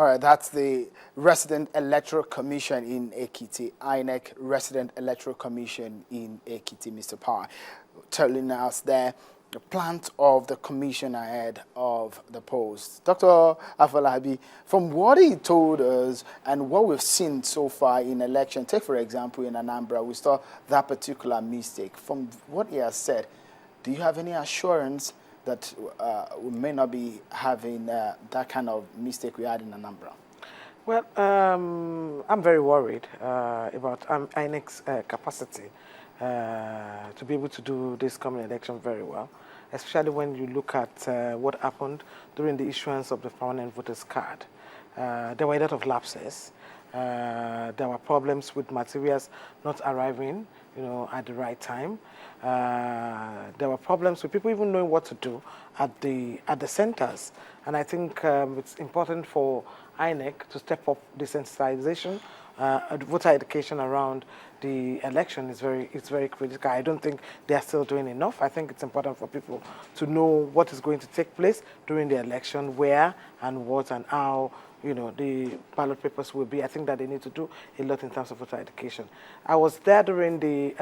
All right, that's the Resident Electoral Commission in Ekiti, INEC Resident Electoral Commission in Ekiti, Mr. Pai, telling us there the plans of the commission ahead of the polls. Dr. Afolabi, from what he told us and what we've seen so far in election, take for example in Anambra, we saw that particular mistake. From what he has said, do you have any assurance that we may not be having that kind of mistake we had in Anambra? Well, I'm very worried about INEC's capacity to be able to do this coming election very well, especially when you look at what happened during the issuance of the permanent voters card. There were a lot of lapses. There were problems with materials not arriving, at the right time. There were problems with people even knowing what to do at the centers, and I think it's important for INEC to step up the sensitization, voter education around the election is very critical. I don't think they are still doing enough. I think it's important for people to know what is going to take place during the election, where and what and how the ballot papers will be. I think that they need to do a lot in terms of voter education. I was there during the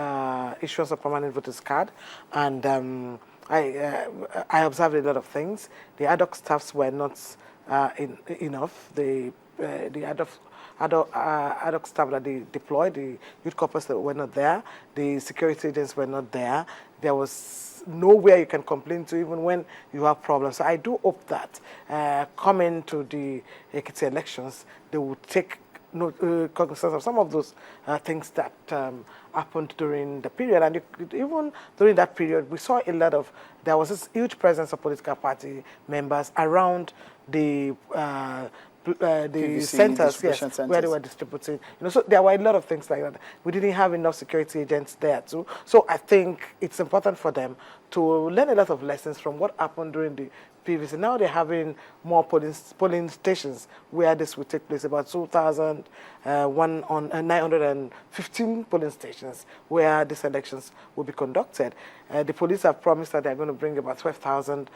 issuance of permanent voters card, and I observed a lot of things. The ad hoc staffs were not enough. The ad hoc staff that they deployed, the youth corpus that were not there, the security agents were not there. There was nowhere you can complain to even when you have problems. So I do hope that coming to the Ekiti elections, they will take cognizance of some of those things that happened during the period. And even during that period, we saw there was this huge presence of political party members around the PVC, centers, yes, where they were distributing. So there were a lot of things like that. We didn't have enough security agents there too. So I think it's important for them to learn a lot of lessons from what happened during the PVC. Now they're having more polling stations where this will take place, about 915 polling stations where these elections will be conducted. The police have promised that they're going to bring about 12,000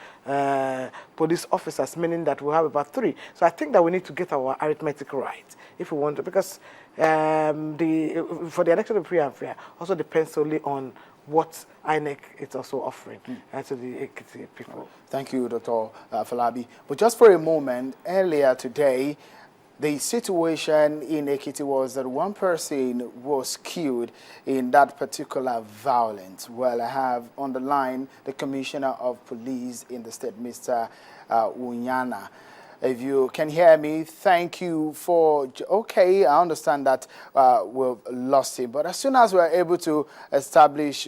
police officers, meaning that we'll have about 3. So I think that we need to get our arithmetic right if we want to, because for the election of free and fair also depends solely on what INEC is also offering to the Ekiti people. Thank you, Dr. Afolabi. But just for a moment, earlier today, the situation in Ekiti was that one person was killed in that particular violence. Well, I have on the line the Commissioner of Police in the state, Mr. Unyana. If you can hear me, thank you for... Okay, I understand that we've lost him. But as soon as we're able to establish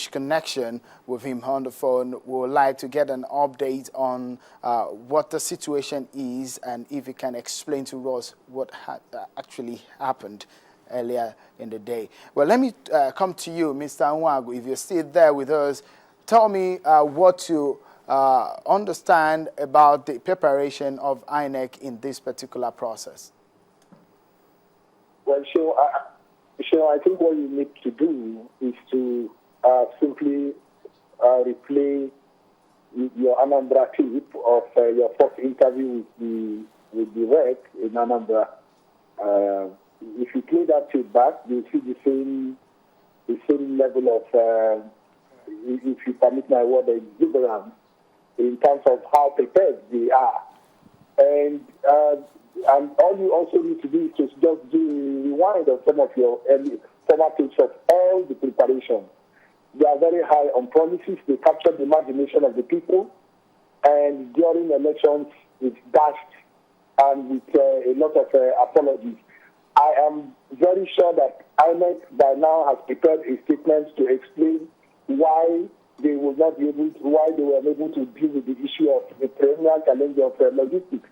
connection with him on the phone, we would like to get an update on what the situation is and if he can explain to us what actually happened earlier in the day. Well, let me come to you, Mr. Nwagu. If you're still there with us, tell me what you... understand about the preparation of INEC in this particular process? Well, I think what you need to do is to simply replay your Anambra clip of your first interview with the rec in Anambra. If you play that clip back, you'll see the same level of, if you permit my word, exuberance in terms of how prepared they are. And all you also need to do is to just do a rewind of some of your former tapes of all the preparation. They are very high on promises. They capture the imagination of the people. And during elections, it's dashed and with a lot of apologies. I am very sure that INEC by now has prepared a statement to explain why they will not be able to, why they were unable to deal with the issue of the perennial challenge of logistics.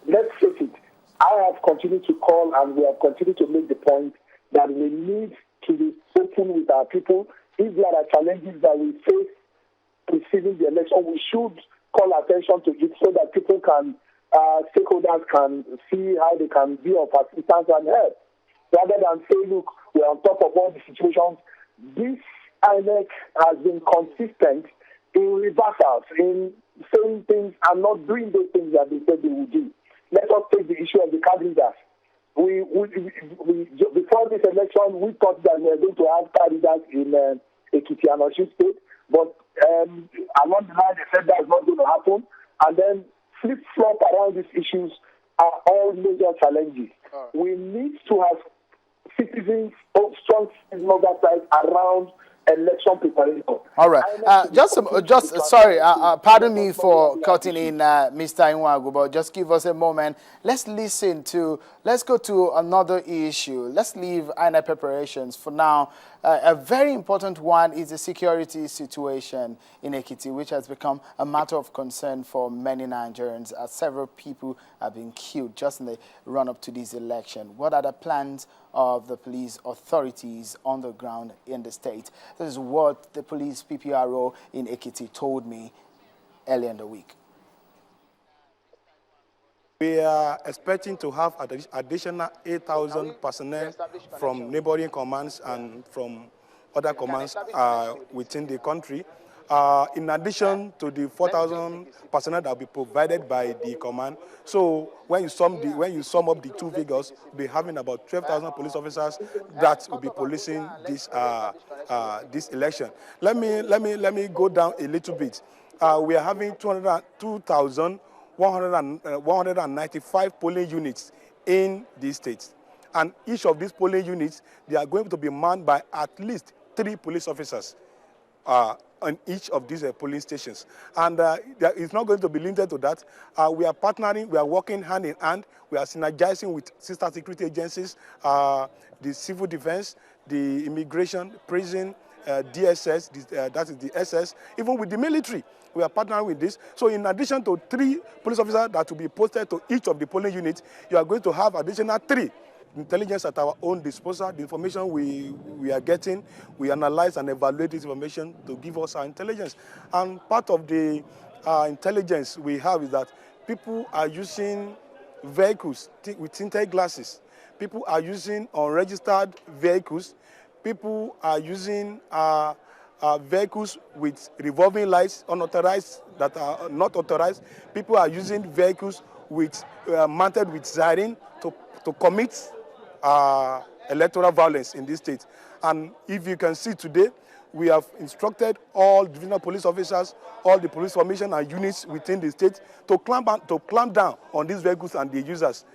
Let's face it, I have continued to call and we have continued to make the point that we need to be open with our people. If there are challenges that we face preceding the election, we should call attention to it so that people can, stakeholders can see how they can be of assistance and help. Rather than say, look, we're on top of all the situations. This INEC has been consistent in reversals, in saying things and not doing those things that they said they would do. Let us card readers. Before this election, we thought that we were going to have card readers in Ekiti and Osun State, but along the line they said that's not going to happen. And then flip-flop around these issues are all major challenges. We need to have citizens, strong citizen oversight around election preparation. All right. Pardon me for cutting in, Mr. Nwagu, but just give us a moment. Let's go to another issue. Let's leave INEC preparations for now. A very important one is the security situation in Ekiti, which has become a matter of concern for many Nigerians, as several people have been killed just in the run-up to this election. What are the plans of the police authorities on the ground in the state? This is what the police PPRO in Ekiti told me earlier in the week. We are expecting to have additional 8,000 personnel from neighboring commands and from other commands within the country, in addition to the 4,000 personnel that will be provided by the command. So when you sum up the two figures, we'll be having about 12,000 police officers that will be policing this this election. Let me go down a little bit. We are having 195 polling units in these states. And each of these polling units, they are going to be manned by at least 3 police officers on each of these polling stations. And it's not going to be limited to that. We are partnering, we are working hand in hand, we are synergizing with sister security agencies, the civil defense, the immigration, prison, DSS, that is the SS, even with the military. We are partnering with this. So in addition to 3 police officers that will be posted to each of the polling units, you are going to have additional 3. Intelligence at our own disposal. The information we are getting, we analyze and evaluate this information to give us our intelligence. And part of the intelligence we have is that people are using vehicles with tinted glasses. People are using unregistered vehicles. People are using vehicles with revolving lights, unauthorized, that are not authorized. People are using vehicles with mounted with siren to commit electoral violence in this state. And if you can see today, we have instructed all divisional police officers, all the police formation and units within the state to clamp down on these vehicles and the users.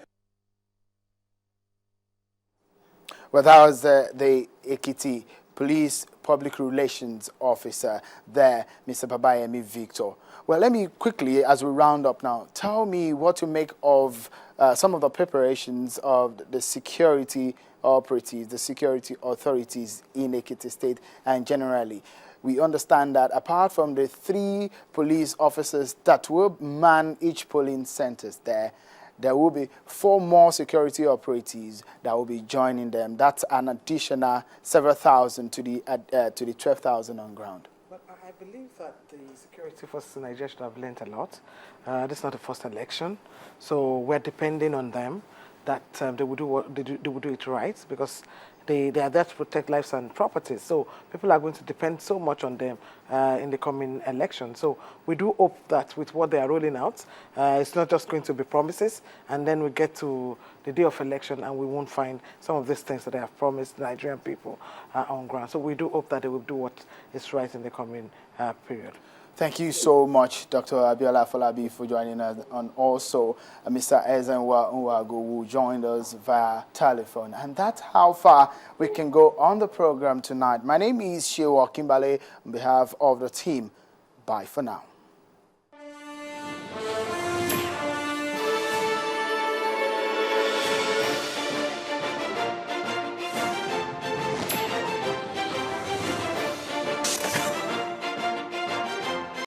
Well, that was the Ekiti Police Public Relations Officer there, Mr. Babayemi Victor. Well, let me quickly, as we round up now, tell me what to make of some of the preparations of the security operatives, the security authorities in Ekiti State, and generally. We understand that apart from the 3 police officers that will man each polling centers there will be 4 more security operatives that will be joining them. That's an additional several thousand to the 12,000 on ground. But I believe that the security forces in Nigeria should have learned a lot. This is not the first election, so we're depending on them that they will do it right, because they are there to protect lives and properties. So people are going to depend so much on them in the coming election. So we do hope that with what they are rolling out, it's not just going to be promises, and then we get to the day of election and we won't find some of these things that they have promised Nigerian people on ground. So we do hope that they will do what is right in the coming period. Thank you so much, Dr. Abiola Akiode-Afolabi, for joining us, and also Mr. Ezenwa Nwagu, who joined us via telephone. And that's how far we can go on the program tonight. My name is Shewa Kimbale on behalf of the team. Bye for now.